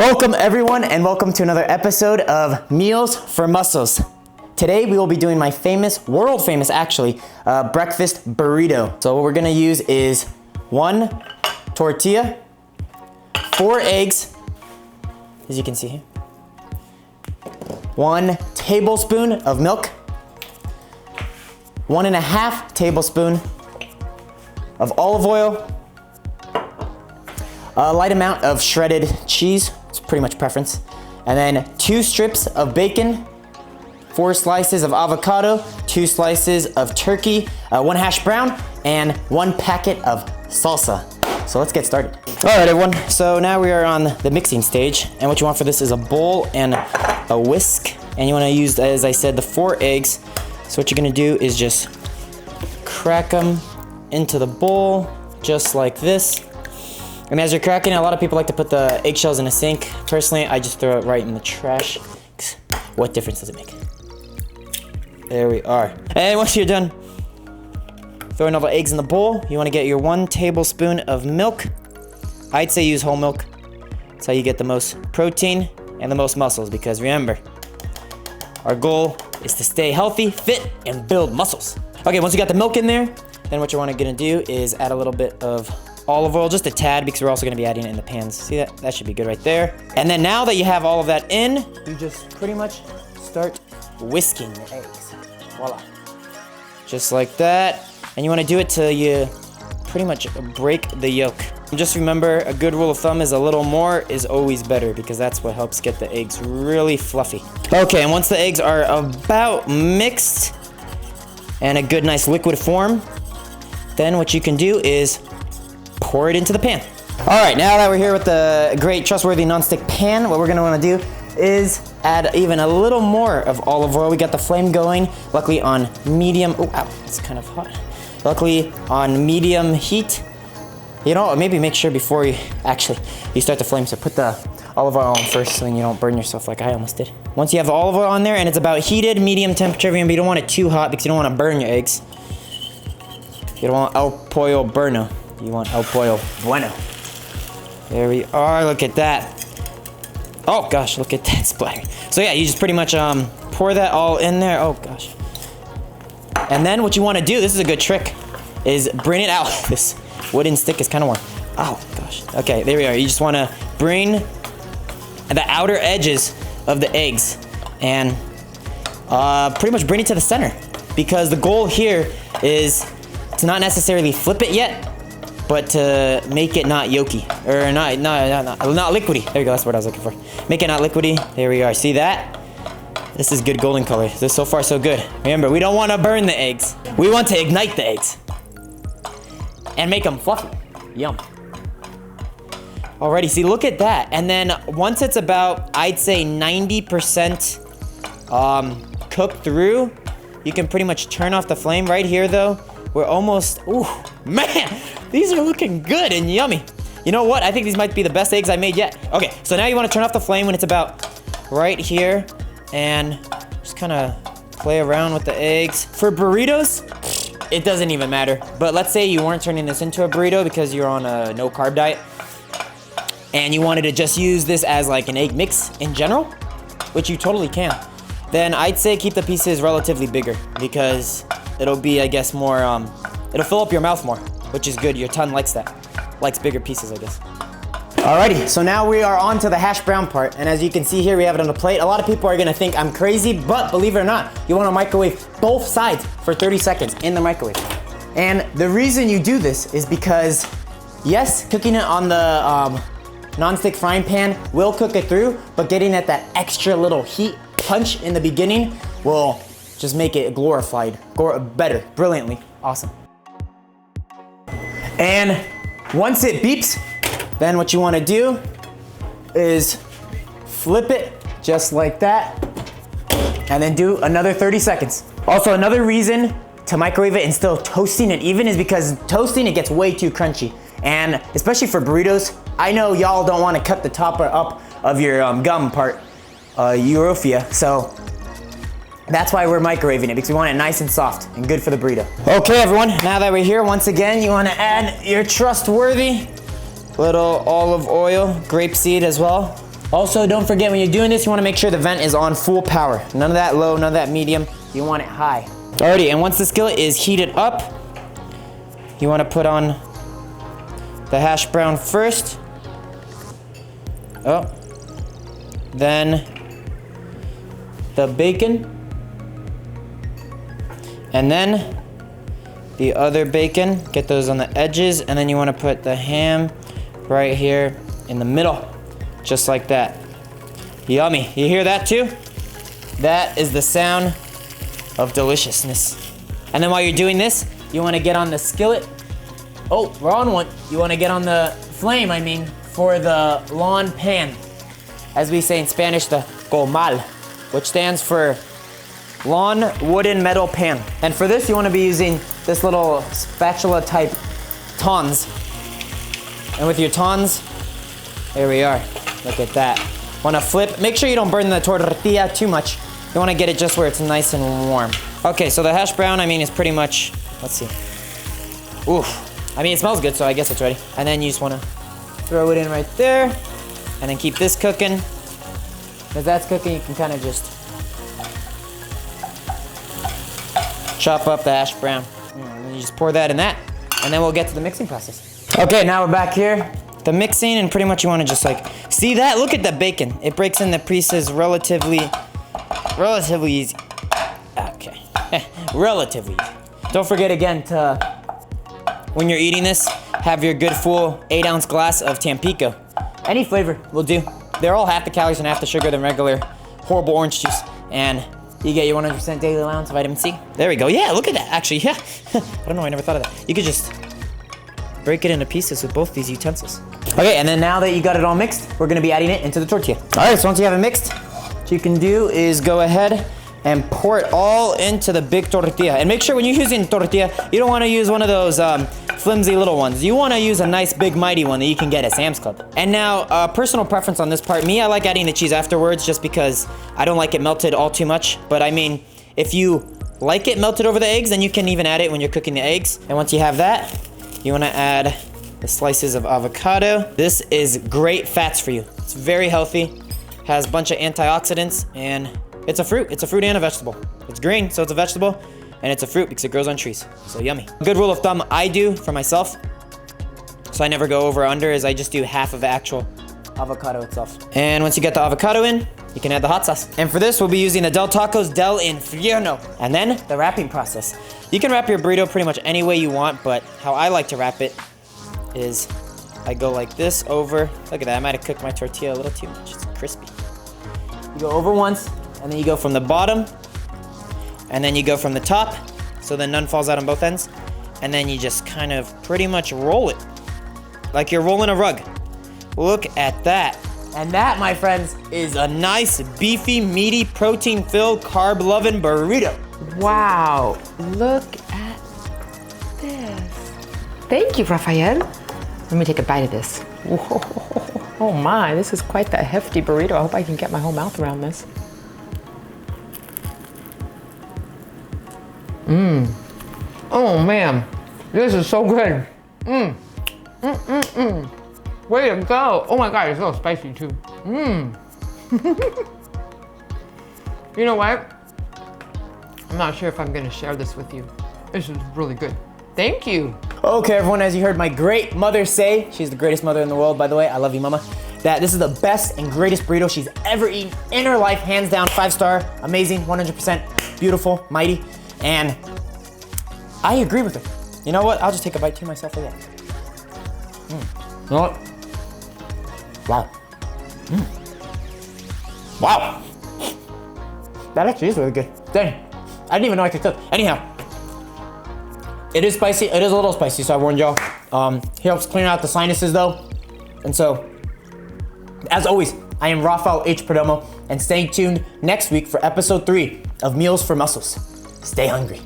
Welcome everyone, and welcome to another episode of Meals for Muscles. Today we will be doing my famous, world famous actually, breakfast burrito. So what we're gonna use is 1 tortilla, 4 eggs, as you can see here, 1 tablespoon of milk, 1.5 tablespoon of olive oil, a light amount of shredded cheese, it's pretty much preference, and then 2 strips of bacon, 4 slices of avocado, 2 slices of turkey, 1 hash brown, and 1 packet of salsa. So let's get started. All right, everyone, so now we are on the mixing stage, and what you want for this is a bowl and a whisk, and you wanna use, as I said, the 4 eggs. So what you're gonna do is just crack them into the bowl, just like this. And as you're cracking it, a lot of people like to put the eggshells in a sink. Personally, I just throw it right in the trash. What difference does it make? There we are. And once you're done throwing all the eggs in the bowl, you want to get your 1 tablespoon of milk. I'd say use whole milk. That's how you get the most protein and the most muscles, because remember, our goal is to stay healthy, fit, and build muscles. Okay, once you got the milk in there, then what you're gonna do is add a little bit of olive oil, just a tad, because we're also gonna be adding it in the pans. See that? That should be good right there. And then now that you have all of that in, you just pretty much start whisking the eggs. Voila. Just like that. And you wanna do it till you pretty much break the yolk. And just remember, a good rule of thumb is a little more is always better, because that's what helps get the eggs really fluffy. Okay, and once the eggs are about mixed and a good nice liquid form, then what you can do is pour it into the pan. All right, now that we're here with the great trustworthy nonstick pan, what we're gonna wanna do is add even a little more of olive oil. We got the flame going, luckily on medium. Oh, ow, it's kind of hot. Luckily on medium heat. You know, maybe make sure before you start the flame, so put the olive oil on first so you don't burn yourself like I almost did. Once you have the olive oil on there and it's about heated, medium temperature, but you don't want it too hot because you don't want to burn your eggs. You don't want el pollo burno. You want el pollo bueno. There we are, look at that. Oh gosh, look at that splattering. So yeah, you just pretty much pour that all in there. Oh gosh. And then what you want to do, this is a good trick, is bring it out. This wooden stick is kind of warm. Oh gosh. Okay, there we are. You just want to bring the outer edges of the eggs and pretty much bring it to the center, because the goal here is to not necessarily flip it yet, but to make it not yolky, or not liquidy. There you go, that's what I was looking for. Make it not liquidy. There we are, see that? This is good golden color. This so far so good. Remember, we don't want to burn the eggs. We want to ignite the eggs and make them fluffy. Yum. Alrighty, see, look at that. And then once it's about, I'd say 90% cooked through, you can pretty much turn off the flame. Right here though, we're almost, ooh, man, these are looking good and yummy. You know what? I think these might be the best eggs I made yet. Okay, so now you want to turn off the flame when it's about right here and just kind of play around with the eggs. For burritos, it doesn't even matter. But let's say you weren't turning this into a burrito because you're on a no carb diet and you wanted to just use this as like an egg mix in general, which you totally can, then I'd say keep the pieces relatively bigger, because it'll be, I guess, more, it'll fill up your mouth more, which is good. Your tongue likes that. Likes bigger pieces, I guess. Alrighty, so now we are on to the hash brown part, and as you can see here, we have it on the plate. A lot of people are gonna think I'm crazy, but believe it or not, you wanna microwave both sides for 30 seconds in the microwave. And the reason you do this is because, yes, cooking it on the non-stick frying pan will cook it through, but getting at that extra little heat punch in the beginning will just make it glorified, better, brilliantly, awesome. And once it beeps, then what you want to do is flip it just like that, and then do another 30 seconds. Also, another reason to microwave it and still toasting it even is because toasting it gets way too crunchy. And especially for burritos, I know y'all don't want to cut the top up of your gum part, Europhia, so that's why we're microwaving it, because we want it nice and soft and good for the burrito. Okay everyone, now that we're here, once again, you want to add your trustworthy little olive oil, grapeseed as well. Also, don't forget when you're doing this, you wanna make sure the vent is on full power. None of that low, none of that medium. You want it high. Alrighty, and once the skillet is heated up, you wanna put on the hash brown first. Oh. Then the bacon. And then the other bacon. Get those on the edges, and then you wanna put the ham right here in the middle. Just like that. Yummy. You hear that too? That is the sound of deliciousness. And then while you're doing this, you wanna get on the skillet. Oh, wrong one. You wanna get on the flame, for the lawn pan. As we say in Spanish, the comal, which stands for lawn wooden metal pan. And for this, you wanna be using this little spatula type tongs. And with your tongs, there we are. Look at that. Wanna flip, make sure you don't burn the tortilla too much. You wanna get it just where it's nice and warm. Okay, so the hash brown, is pretty much, let's see. Oof. It smells good, so I guess it's ready. And then you just wanna throw it in right there, and then keep this cooking. As that's cooking, you can kind of just chop up the hash brown. And you just pour that in that, and then we'll get to the mixing process. Okay, now we're back here. The mixing, and pretty much you wanna just see that? Look at the bacon. It breaks in the pieces relatively easy. Okay, relatively easy. Don't forget again to, when you're eating this, have your good full 8-ounce glass of Tampico. Any flavor will do. They're all half the calories and half the sugar than regular horrible orange juice. And you get your 100% daily allowance of vitamin C. There we go. Yeah, look at that, actually, yeah. I don't know, I never thought of that. You could just break it into pieces with both these utensils. Okay, and then now that you got it all mixed, we're gonna be adding it into the tortilla. All right, so once you have it mixed, what you can do is go ahead and pour it all into the big tortilla. And make sure when you're using tortilla, you don't wanna use one of those flimsy little ones. You wanna use a nice big mighty one that you can get at Sam's Club. And now, personal preference on this part, me, I like adding the cheese afterwards just because I don't like it melted all too much. But if you like it melted over the eggs, then you can even add it when you're cooking the eggs. And once you have that, you wanna add the slices of avocado. This is great fats for you. It's very healthy, has a bunch of antioxidants, and it's a fruit. It's a fruit and a vegetable. It's green, so it's a vegetable, and it's a fruit because it grows on trees. So yummy. Good rule of thumb I do for myself, so I never go over or under, is I just do half of the actual avocado itself. And once you get the avocado in, you can add the hot sauce. And for this, we'll be using the Del Taco's Del Infierno. And then the wrapping process. You can wrap your burrito pretty much any way you want, but how I like to wrap it is I go like this over. Look at that, I might have cooked my tortilla a little too much. It's crispy. You go over once, and then you go from the bottom, and then you go from the top, so then none falls out on both ends. And then you just kind of pretty much roll it like you're rolling a rug. Look at that. And that, my friends, is a nice, beefy, meaty, protein-filled, carb-loving burrito. Wow, look at this. Thank you, Rafael. Let me take a bite of this. Whoa. Oh my, this is quite the hefty burrito. I hope I can get my whole mouth around this. Oh man, this is so good. Way to go. Oh my God, it's a little spicy too. You know what? I'm not sure if I'm gonna share this with you. This is really good. Thank you. Okay, everyone, as you heard my great mother say, she's the greatest mother in the world, by the way, I love you, mama, that this is the best and greatest burrito she's ever eaten in her life, hands down, 5-star, amazing, 100%, beautiful, mighty, and I agree with her. You know what? I'll just take a bite to myself again. You know what? Wow. Wow. That actually is really good. Dang. I didn't even know I could cook. Anyhow, it is spicy. It is a little spicy, so I warned y'all. Helps clean out the sinuses though. And so, as always, I am Rafael H. Perdomo, and stay tuned next week for episode 3 of Meals for Muscles. Stay hungry.